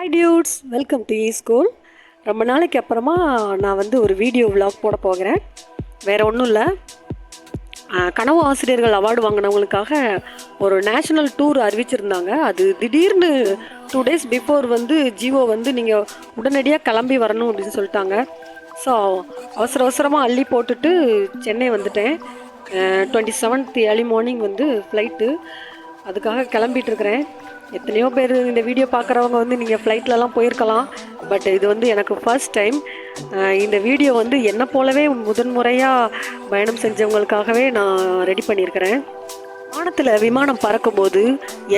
Hi dudes, welcome to school. ரொம்ப நாளைக்கு அப்புறமா நான் ஒரு வீடியோ விலாக் போட போகிறேன். வேறு ஒன்றும் இல்லை, கனவு ஆசிரியர்கள் அவார்டு வாங்கினவங்களுக்காக ஒரு நேஷ்னல் டூர் அறிவிச்சிருந்தாங்க. அது திடீர்னு 2 days பிஃபோர் ஜிஓ நீங்கள் உடனடியாக கிளம்பி வரணும் அப்படின்னு சொல்லிட்டாங்க. ஸோ அவசரமாக அள்ளி போட்டுட்டு சென்னை வந்துட்டேன். 27th ஏர்லி மார்னிங் ஃப்ளைட்டு, அதுக்காக கிளம்பிகிட்ருக்கிறேன். எத்தனையோ பேர் இந்த வீடியோ பார்க்குறவங்க நீங்கள் ஃப்ளைட்லலாம் போயிருக்கலாம். பட் இது எனக்கு ஃபர்ஸ்ட் டைம். இந்த வீடியோ என்னை போலவே முதன்முறையாக பயணம் செஞ்சவங்களுக்காகவே நான் ரெடி பண்ணியிருக்கிறேன். வானத்தில் விமானம் பறக்கும்போது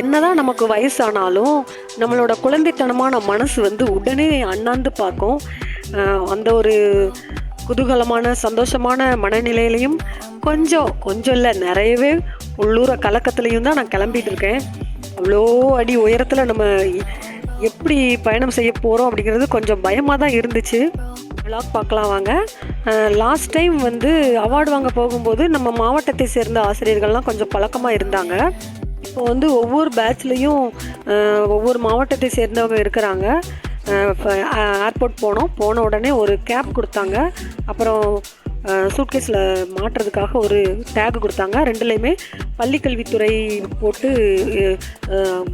என்னதான் நமக்கு வயசானாலும் நம்மளோட குழந்தைத்தனமான மனசு உடனே அண்ணாந்து பார்க்கும். அந்த ஒரு குதூகலமான சந்தோஷமான மனநிலையிலையும் கொஞ்சம் இல்லை நிறையவே உள்ளூர கலக்கத்துலேயும் தான் நான் கிளம்பிட்டு இருக்கேன். அவ்வளோ அடி உயரத்தில் நம்ம எப்படி பயணம் செய்ய போகிறோம் அப்படிங்கிறது கொஞ்சம் பயமாக தான் இருந்துச்சு. விளாக் பார்க்கலாம் வாங்க. லாஸ்ட் டைம் அவார்டு வாங்க போகும்போது நம்ம மாவட்டத்தை சேர்ந்த ஆசிரியர்கள்லாம் கொஞ்சம் பழக்கமாக இருந்தாங்க. இப்போ ஒவ்வொரு பேட்ச்லேயும் ஒவ்வொரு மாவட்டத்தை சேர்ந்தவங்க இருக்கிறாங்க. ஏர்போர்ட் போன உடனே ஒரு கேப் கொடுத்தாங்க. அப்புறம் சூட்கேஸில் மாட்டுறதுக்காக ஒரு டேக் கொடுத்தாங்க. ரெண்டுலேயுமே பள்ளிக்கல்வித்துறை போட்டு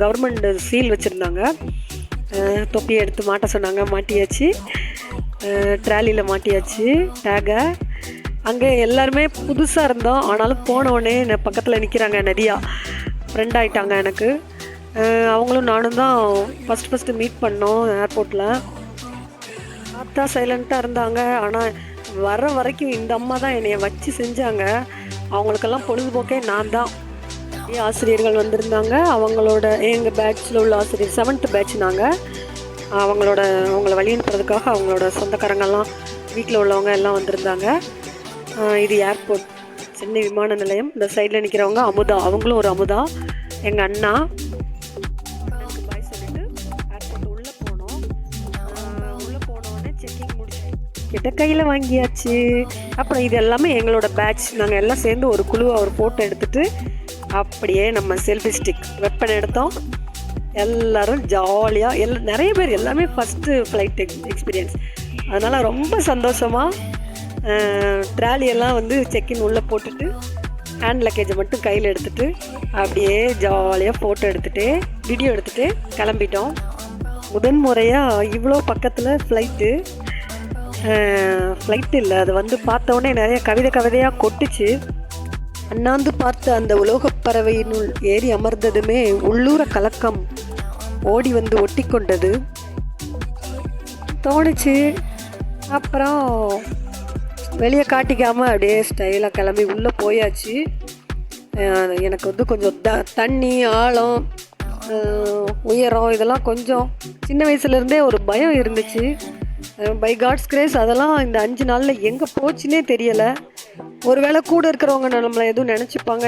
கவர்மெண்ட் சீல் வச்சுருந்தாங்க. தொப்பியை எடுத்து மாட்ட சொன்னாங்க, மாட்டியாச்சு. ட்ராலியில் மாட்டியாச்சு டேகை. அங்கே எல்லாருமே புதுசாக இருந்தோம். ஆனாலும் போனவுடனே பக்கத்தில் நிற்கிறாங்க, நதியா ஃப்ரெண்ட் ஆகிட்டாங்க எனக்கு. அவங்களும் நானும் தான் ஃபஸ்ட்டு மீட் பண்ணோம் ஏர்போர்ட்டில். பார்த்தா சைலண்ட்டாக இருந்தாங்க. ஆனால் வர வரைக்கும் இந்த அம்மா தான் என்னைய வச்சு செஞ்சாங்க. அவங்களுக்கெல்லாம் பொழுதுபோக்கே நான் தான். ஆசிரியர்கள் வந்திருந்தாங்க. எங்கள் பேட்சில் உள்ள ஆசிரியர் 7th பேட்ச் நாங்கள். அவங்கள வழி அனுப்புறதுக்காக அவங்களோட சொந்தக்காரங்கெல்லாம் வீட்டில் உள்ளவங்க எல்லாம் வந்திருந்தாங்க. இது ஏர்போர்ட், சென்னை விமான நிலையம். இந்த சைடில் நிற்கிறவங்க அமுதா, அவங்களும் ஒரு அமுதா, எங்கள் அண்ணா. பாய் சொல்லிட்டு ஏர்போர்ட் உள்ளே போனோம். உள்ளே போனோடனே செக்கிங் முடிச்சு கிட்ட கையில் வாங்கியாச்சு. அப்புறம் இது எல்லாமே எங்களோட பேட்ச். நாங்கள் எல்லாம் சேர்ந்து ஒரு குழுவாக ஒரு ஃபோட்டோ எடுத்துகிட்டு அப்படியே நம்ம செல்ஃபி ஸ்டிக் வெப்பன் எடுத்தோம். எல்லோரும் ஜாலியாக நிறைய பேர் எல்லாமே ஃபஸ்ட்டு ஃப்ளைட் எக்ஸ்பீரியன்ஸ். அதனால் ரொம்ப சந்தோஷமாக ட்ராலியெல்லாம் செக்கின் உள்ளே போட்டுட்டு ஹேண்ட் லக்கேஜை மட்டும் கையில் எடுத்துகிட்டு அப்படியே ஜாலியாக ஃபோட்டோ எடுத்துகிட்டு வீடியோ எடுத்துகிட்டு கிளம்பிட்டோம். முதன்முறையாக இவ்வளோ பக்கத்தில் ஃப்ளைட்டு இல்லை, அது பார்த்தோன்னே நிறைய கவிதையாக கொட்டுச்சு. அண்ணாந்து பார்த்த அந்த உலோகப் பறவையினுள் ஏறி அமர்ந்ததுமே உள்ளூர கலக்கம் ஓடி ஒட்டி கொண்டது தோணுச்சு. அப்புறம் வெளியே காட்டிக்காமல் அப்படியே ஸ்டைலாக கிளம்பி உள்ளே போயாச்சு. எனக்கு கொஞ்சம் தண்ணி ஆழம் உயரம் இதெல்லாம் கொஞ்சம் சின்ன வயசுலேருந்தே ஒரு பயம் இருந்துச்சு. பை காட்ஸ் கிரேஸ் அதெல்லாம் இந்த 5 நாளில் எங்கே போச்சுன்னே தெரியலை. ஒருவேளை கூட இருக்கிறவங்க நம்மளை எதுவும்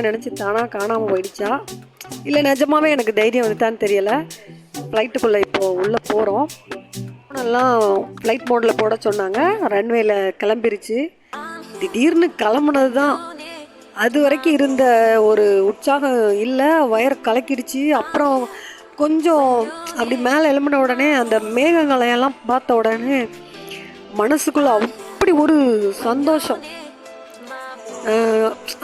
நினச்சி தானாக காணாமல் போயிடுச்சா, இல்லை நிஜமாவே எனக்கு தைரியம் வந்துட்டான்னு தெரியலை. ஃப்ளைட்டுக்குள்ளே இப்போது உள்ளே போகிறோம். ஃபோனெல்லாம் ஃப்ளைட் மோடில் போட சொன்னாங்க. ரன்வேயில் கிளம்பிருச்சு. திடீர்னு கிளம்புனது தான். அது வரைக்கும் இருந்த ஒரு உற்சாகம் இல்லை, வயர் கலக்கிடுச்சு. அப்புறம் கொஞ்சம் அப்படி மேலே எழும்பின உடனே அந்த மேகங்களையெல்லாம் பார்த்த உடனே மனசுக்குள்ளே அப்படி ஒரு சந்தோஷம்.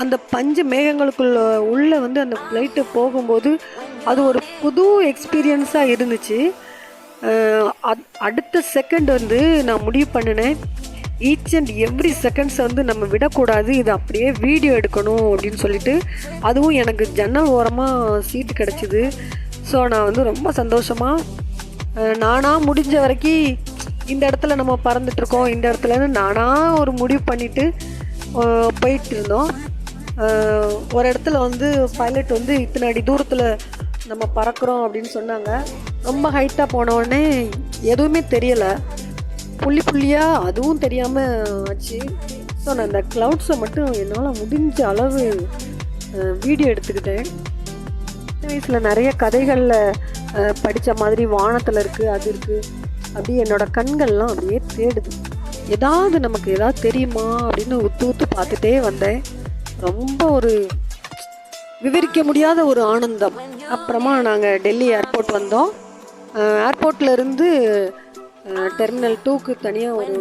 அந்த பஞ்சு மேகங்களுக்குள்ள உள்ளே அந்த ஃப்ளைட்டு போகும்போது அது ஒரு புது எக்ஸ்பீரியன்ஸாக இருந்துச்சு. அடுத்த செகண்ட் நான் முடிவு பண்ணினேன், ஈச் அண்ட் எவ்ரி செகண்ட்ஸ் நம்ம விடக்கூடாது, இது அப்படியே வீடியோ எடுக்கணும் அப்படின்னு சொல்லிட்டு. அதுவும் எனக்கு ஜன்னல் ஓரமாக சீட்டு கிடச்சிது. ஸோ நான் ரொம்ப சந்தோஷமாக நானாக முடிஞ்ச வரைக்கும் இந்த இடத்துல நம்ம பறந்துட்டுருக்கோம், இந்த இடத்துலன்னு நானாக ஒரு முடிவு பண்ணிவிட்டு போயிட்டு இருந்தோம். ஒரு இடத்துல பைலட் இத்தனை அடி தூரத்தில் நம்ம பறக்கிறோம் அப்படின்னு சொன்னாங்க. ரொம்ப ஹைட்டாக போனோடனே எதுவுமே தெரியலை, புள்ளியாக அதுவும் தெரியாமல் ஆச்சு. ஸோ நான் அந்த க்ளவுட்ஸை மட்டும் என்னால் முடிஞ்ச அளவு வீடியோ எடுத்துக்கிட்டேன். சின்ன வயசில் நிறைய கதைகளில் படித்த மாதிரி வானத்தில் இருக்குது, அது இருக்குது, அப்படியே என்னோடய கண்கள்லாம் அப்படியே தேடுது. நமக்கு ஏதாவது தெரியுமா அப்படின்னு உத்து பார்த்துட்டே வந்தேன். ரொம்ப ஒரு விவரிக்க முடியாத ஒரு ஆனந்தம். அப்புறமா நாங்கள் டெல்லி ஏர்போர்ட் வந்தோம். ஏர்போர்ட்லேருந்து டெர்மினல் 2க்கு தனியாக ஒரு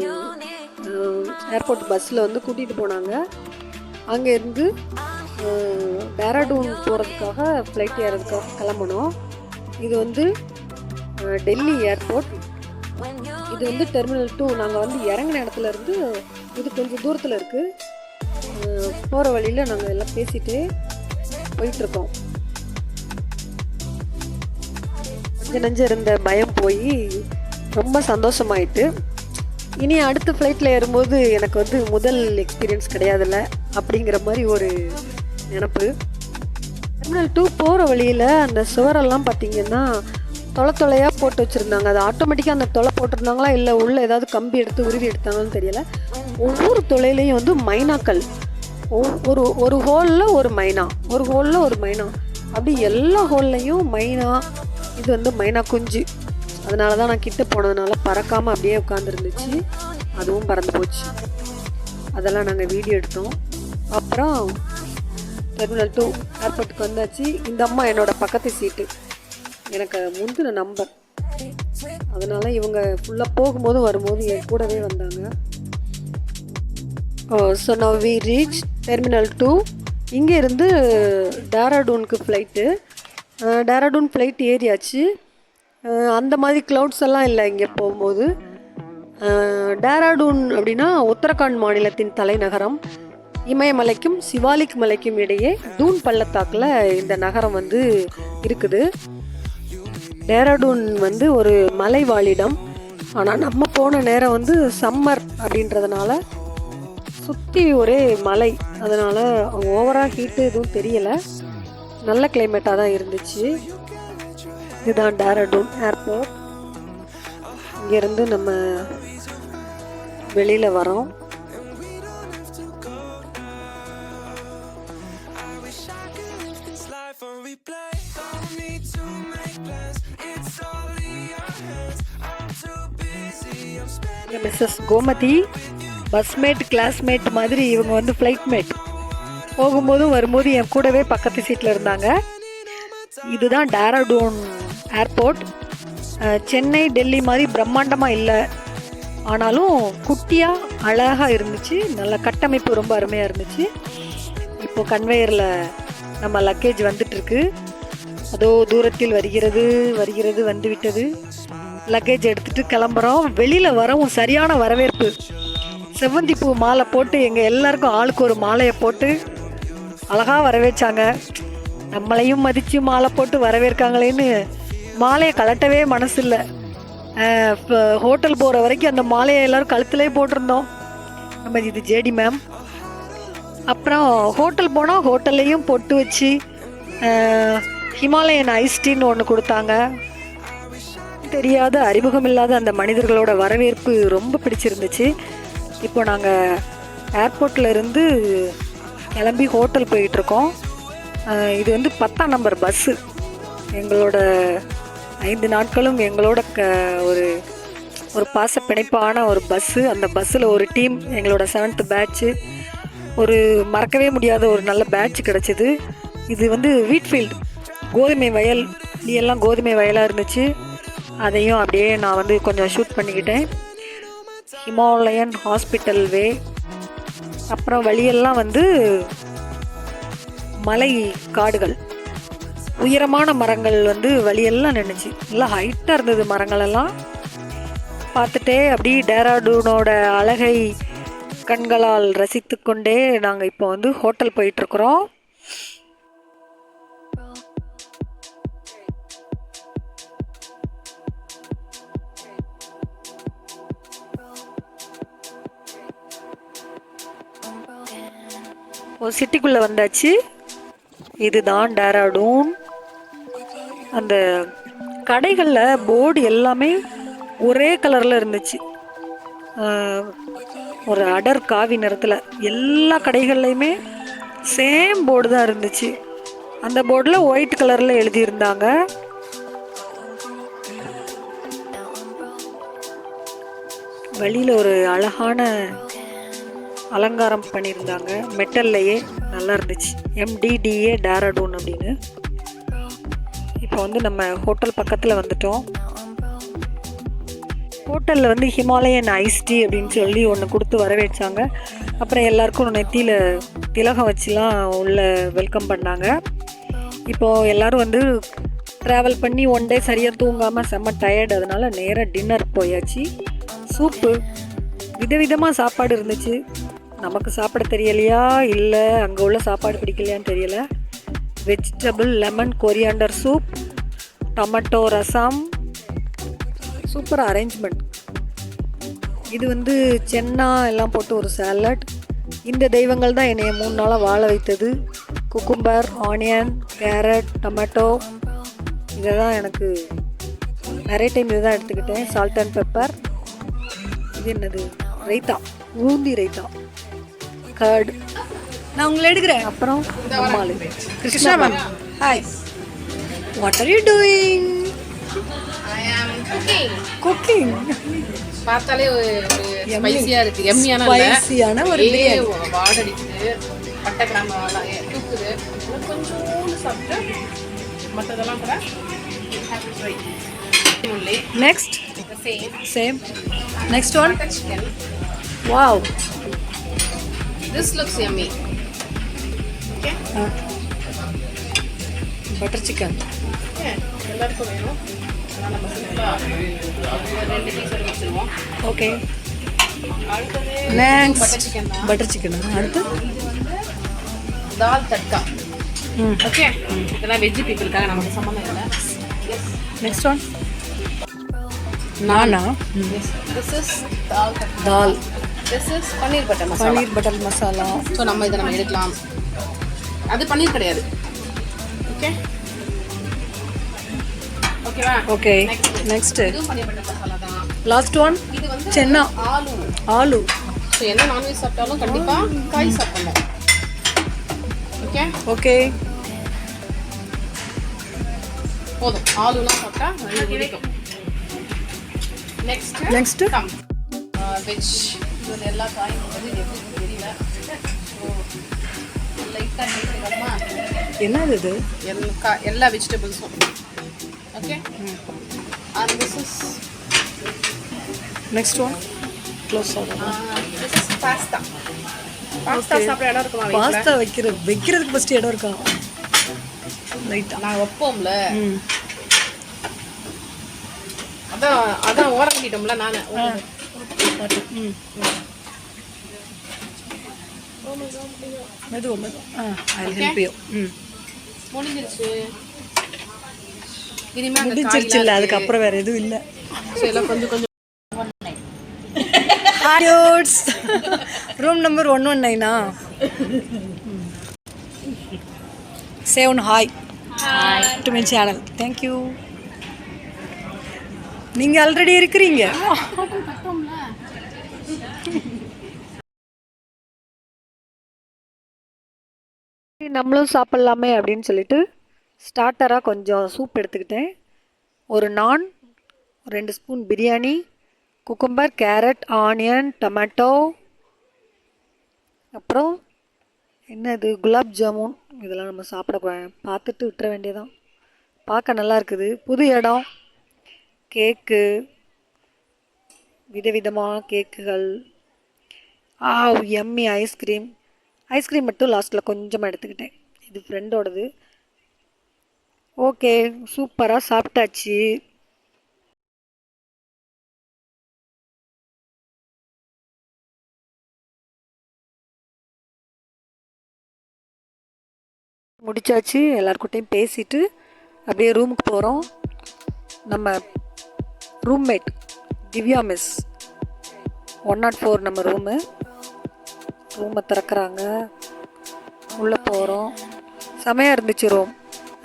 ஏர்போர்ட் பஸ்ஸில் வந்து கூட்டிகிட்டு போனாங்க. அங்கேருந்து டேராடூன் போகிறதுக்காக ஃப்ளைட் ஏறதுக்காக கிளம்பணும். இது வந்து டெல்லி ஏர்போர்ட். இது வந்து டெர்மினல் 2. நாங்கள் வந்து இறங்கின இடத்துல இருந்து இது கொஞ்சம் தூரத்தில் இருக்குது. போகிற வழியில் நாங்கள் எல்லாம் பேசிகிட்டே போயிட்டுருக்கோம். நெஞ்ச இருந்த பயம் போய் ரொம்ப சந்தோஷமாயிட்டு, இனி அடுத்த ஃப்ளைட்டில் ஏறும்போது எனக்கு வந்து முதல் எக்ஸ்பீரியன்ஸ் கிடையாதுல்ல அப்படிங்கிற மாதிரி ஒரு நினப்பு. டெர்மினல் 2 போகிற வழியில் அந்த சுவரெல்லாம் பார்த்திங்கன்னா தொலையாக போட்டு வச்சுருந்தாங்க. அது ஆட்டோமேட்டிக்காக அந்த தொலை போட்டிருந்தாங்களா இல்லை உள்ளே ஏதாவது கம்பி எடுத்து உருவி எடுத்தாங்கன்னு தெரியலை. ஒவ்வொரு தொலையிலையும் வந்து மைனாக்கள், ஒரு ஹோலில் ஒரு மைனா, ஒரு ஹோலில் ஒரு மைனா, அப்படி எல்லா ஹோல்லையும் மைனா. இது வந்து மைனா குஞ்சு. அதனால தான் நான் கிட்ட போனதுனால பறக்காமல் அப்படியே உட்காந்துருந்துச்சு. அதுவும் பறந்து போச்சு. அதெல்லாம் நாங்கள் வீடியோ எடுத்தோம். அப்புறம் டெர்மினல் 2 ஏர்போர்ட்டுக்கு வந்தாச்சு. இந்த அம்மா என்னோடய பக்கத்து சீட்டு, எனக்கு முந்தின நம்பர். அதனால் இவங்க ஃபுல்லாக போகும்போதும் வரும்போது என் கூடவே வந்தாங்க. So now we reach terminal 2. இங்கே இருந்து டேராடூனுக்கு ஃப்ளைட்டு. டேராடூன் ஃப்ளைட் ஏறியாச்சு. அந்த மாதிரி க்ளவுட்ஸ் எல்லாம் இல்லை இங்கே போகும்போது. டேராடூன் அப்படின்னா உத்தரகாண்ட் மாநிலத்தின் தலைநகரம். இமயமலைக்கும் சிவாலிக் மலைக்கும் இடையே தூன் பள்ளத்தாக்கில் இந்த நகரம் வந்து இருக்குது. டேராடூன் வந்து ஒரு மலை வாழிடம். ஆனால் நம்ம போன நேரம் வந்து சம்மர் அப்படின்றதுனால சுற்றி ஒரே மலை. அதனால் ஓவராக ஹீட்டு எதுவும் தெரியலை. நல்ல கிளைமேட்டாக தான் இருந்துச்சு. இதுதான் டேராடூன் ஏர்போர்ட். இங்கேருந்து நம்ம வெளியில் வரோம். மிஸ்ஸஸ் கோமதி பஸ்மேட், கிளாஸ்மேட் மாதிரி இவங்க வந்து ஃப்ளைட் மேட். போகும்போதும் வரும்போது என் கூடவே பக்கத்து சீட்டில் இருந்தாங்க. இதுதான் டேராடூன் ஏர்போர்ட். சென்னை, டெல்லி மாதிரி பிரம்மாண்டமாக இல்லை, ஆனாலும் குட்டியாக அழகாக இருந்துச்சு. நல்ல கட்டமைப்பு ரொம்ப அருமையாக இருந்துச்சு. இப்போது கன்வேயரில் நம்ம லக்கேஜ் வந்துட்டுருக்கு. அதோ தூரத்தில் வருகிறது வந்துவிட்டது. லக்கேஜ் எடுத்துகிட்டு கிளம்புறோம். வெளியில் வரவும் சரியான வரவேற்பு. செவ்வந்திப்பூ மாலை போட்டு எங்கள் எல்லாருக்கும் ஆளுக்கு ஒரு மாலையை போட்டு அழகாக வரவேற்றாங்க. நம்மளையும் மதித்து மாலை போட்டு வரவேற்காங்களேன்னு மாலையை கலட்டவே மனசு இல்லை. ஹோட்டல் போகிற வரைக்கும் அந்த மாலையை எல்லோரும் கழுத்துலேயே போட்டிருந்தோம். நம்ம இது ஜேடி மேம். அப்புறம் ஹோட்டல் போனால் ஹோட்டல்லையும் பொட்டு வச்சு ஹிமாலயன் ஐஸ் டீன்னு ஒன்று கொடுத்தாங்க. தெரியாத அறிமுகம் இல்லாத அந்த மனிதர்களோட வரவேற்பு ரொம்ப பிடிச்சிருந்துச்சு. இப்போ நாங்கள் ஏர்போர்ட்டில் இருந்து கிளம்பி ஹோட்டல் போயிட்டுருக்கோம். இது வந்து 10ஆம் நம்பர் பஸ்ஸு. எங்களோட 5 நாட்களும் எங்களோட ஒரு பாச பிணைப்பான ஒரு பஸ்ஸு. அந்த பஸ்ஸில் ஒரு டீம், எங்களோட 7th பேட்ச்சு, ஒரு மறக்கவே முடியாத ஒரு நல்ல பேட்ச் கிடச்சிது. இது வந்து வீட்ஃபீல்டு, கோதுமை வயல், எல்லாம் கோதுமை வயலாக இருந்துச்சு. அதையும் அப்படியே நான் வந்து கொஞ்சம் ஷூட் பண்ணிக்கிட்டேன். ஹிமாலயன் ஹாஸ்பிட்டல் வே. அப்புறம் வழியெல்லாம் வந்து மலை காடுகள், உயரமான மரங்கள் வந்து வழியெல்லாம் நின்றுச்சு. நல்லா ஹைட்டாக இருந்தது மரங்களெல்லாம். பார்த்துட்டே அப்படி டேராடூனோட அழகை கண்களால் ரசித்து கொண்டே நாங்கள் இப்போ வந்து ஹோட்டல் போயிட்டுருக்குறோம். சிட்டிக்குள்ளே வந்தாச்சு. இதுதான் டேராடூன். அந்த கடைகளில் போர்டு எல்லாமே ஒரே கலரில் இருந்துச்சு. ஒரு அடர் காவி நிறத்தில் எல்லா கடைகள்லையுமே சேம் போர்டு தான் இருந்துச்சு. அந்த போர்டில் ஒயிட் கலரில் எழுதியிருந்தாங்க. வெளியில் ஒரு அழகான அலங்காரம் பண்ணியிருந்தாங்க, மெட்டல்லையே நல்லா இருந்துச்சு. MDDA டேராடூன் அப்படின்னு. இப்போ வந்து நம்ம ஹோட்டல் பக்கத்தில் வந்துட்டோம். ஹோட்டலில் வந்து ஹிமாலயன் ஐஸ் டீ அப்படின்னு சொல்லி ஒன்று கொடுத்து வரவேற்றாங்க. அப்புறம் எல்லாருக்கும் நெத்தியில் திலகம் வச்சுலாம் உள்ள வெல்கம் பண்ணாங்க. இப்போது எல்லோரும் வந்து ட்ராவல் பண்ணி ஒன் டே சரியாக தூங்காமல் செம்ம டயர்டு, அதனால் நேராக டின்னர் போயாச்சு. சூப்பு விதவிதமாக சாப்பாடு இருந்துச்சு. நமக்கு சாப்பிட தெரியலையா இல்லை அங்கே உள்ள சாப்பாடு பிடிக்கலையான்னு தெரியலை. Vegetable lemon coriander soup, tomato rasam, super arrangement. இது வந்து சென்னா எல்லாம் போட்டு ஒரு சாலட். இந்த தெய்வங்கள் தான் என்னைய 3 நாளாக வாழ வைத்தது. குக்கும்பர், ஆனியன், கேரட், டொமேட்டோ, இதை தான் எனக்கு நிறைய டைம் இதை தான் எடுத்துக்கிட்டேன். Salt and pepper. இது என்னது? ரைத்தா, பூந்தி ரைத்தா, கர்டு. நான் உங்களை எடுக்கிறேன். அப்புறம் Ammalu Krishna ma'am. Hi, what are you doing? Cooking. பார்த்தாலே ஒரு ஸ்பைசியா இருக்கு. எம்மியான ஸ்பைசியான ஒரு பிரியாணி. வாட் அடிக்குது, பட்டை கிராம்பு தூக்குது. கொஞ்சோண்டு சாப்பிட்டு மற்றதெல்லாம் கூட try. Next same next one. Wow, this looks yummy. Okay, butter chicken எல்லாருக்கும் வேணும். நம்ம சிம்பிளா 2 பீஸ் வச்சிருவோம். ஓகே, அடுத்தது நெக்ஸ்ட் பட்டர் சிக்கன் தான். Butter chicken. அடுத்து தால் தட்கா. ஓகே, இதெல்லாம் வெஜ் பீப்புளுக்காக, நமக்கு சம்மந்தம் இல்லை. நெக்ஸ்ட் ஒன் நானா. This is dal tadka. Dal. This is paneer butter masala. Paneer butter masala. So நம்ம இதை எடுக்கலாம். அது பன்னீர் கிடையாது. ஓகே, ஓகேவா? ஓகே, நெக்ஸ்ட் இதுவும் பன்னீர் பட்டர் மசாலா தான். லாஸ்ட் ஒன் இது வந்து சென்னா ஆலு. ஆலு. ஸோ என்ன நான்வெஜ் சாப்பிட்டாலும் கண்டிப்பாக காய் சாப்பிடணும். ஓகே ஓகே, போதும். ஆலுலாம் சாப்பிட்டா நல்லா பிடிக்கும். Next come veg. இது எல்லா காயும் வந்து எப்படி தெரியல. ஸோ லைட்டாக சேர்த்துக்கணுமா? என்னது இது? எல்லா வெஜிடபிள்ஸும். Okay, and this is next one close ஆகும். This is pasta. பாஸ்தா சாப்பிட இடம் இருக்குமா? பாஸ்தா வைக்கிறதுக்கு ஃபர்ஸ்ட் இடம் இருக்கா? லைட்டா நான் வைப்போம்ல. அதான் ஓரம் கட்டிட்டோம்ல நான். மெதுவா ஐ ஹெல்ப் யூ. முடிஞ்சிருச்சு. இனிமே முடிஞ்சிருச்சு இல்லை, அதுக்கப்புறம் வேற எதுவும் இல்லை. எல்லாம் கொஞ்சம் கொஞ்சம். Room number 119. Say on hi to my channel. Thank you. நீங்கள் ஆல்ரெடி இருக்கிறீங்க. நம்மளும் சாப்பிட்லாமே அப்படின்னு சொல்லிட்டு ஸ்டார்டராக கொஞ்சம் சூப் எடுத்துக்கிட்டேன். ஒரு நான், 2 spoon biryani, cucumber, carrot, onion, tomato, அப்புறம் என்னது குலாப் ஜாமுன். இதெல்லாம் நம்ம சாப்பிட பார்த்துட்டு விட்டுற வேண்டியதான். பார்க்க நல்லா இருக்குது. புது இடம். கேக்கு, விதவிதமான கேக்குகள். Emmy ice cream. ஐஸ்கிரீம் மட்டும் லாஸ்ட்டில் கொஞ்சமாக எடுத்துக்கிட்டேன். இது ஃப்ரெண்டோடது. ஓகே, சூப்பராக சாப்பிட்டாச்சு. முடிச்சாச்சு. எல்லாருக்கிட்டையும் பேசிட்டு அப்படியே ரூமுக்கு போகிறோம். நம்ம ரூம்மேட் திவ்யா மிஸ் 104 நம்ம ரூமை திறக்கிறாங்க. உள்ளே போகிறோம். செமையாக இருந்துச்சு ரூம்.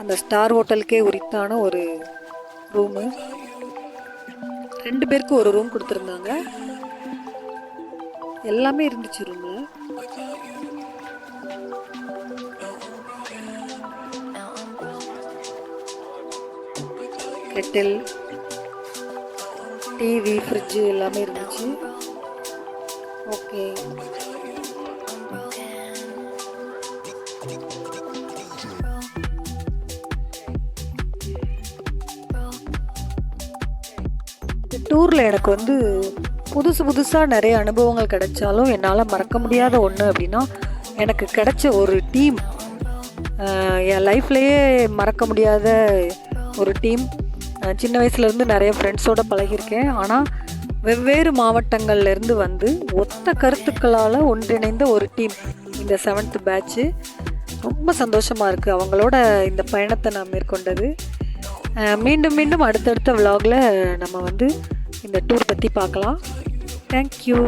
அந்த ஸ்டார் ஹோட்டலுக்கே உரித்தான ஒரு ரூமு. 2 பேருக்கு ஒரு ரூம் கொடுத்துருந்தாங்க. எல்லாமே இருந்துச்சு ரூமில். கெட்டில், டிவி, ஃப்ரிட்ஜு எல்லாமே இருந்துச்சு. ஓகே, டூரில் எனக்கு வந்து புதுசாக நிறைய அனுபவங்கள் கிடைச்சாலும் என்னால் மறக்க முடியாத ஒன்று அப்படின்னா எனக்கு கிடைச்ச ஒரு டீம், என் லைஃப்லேயே மறக்க முடியாத ஒரு டீம். சின்ன வயசுலேருந்து நிறைய ஃப்ரெண்ட்ஸோடு பழகியிருக்கேன். ஆனால் வெவ்வேறு மாவட்டங்கள்லேருந்து வந்து ஒத்த கருத்துக்களால் ஒன்றிணைந்த ஒரு டீம் இந்த 7th பேட்ச்சு. ரொம்ப சந்தோஷமாக இருக்குது அவங்களோட இந்த பயணத்தை நான் மேற்கொண்டது. மீண்டும் அடுத்தடுத்த விலாகில் நம்ம வந்து இந்த டூர் பற்றி பார்க்கலாம். தேங்க்யூ.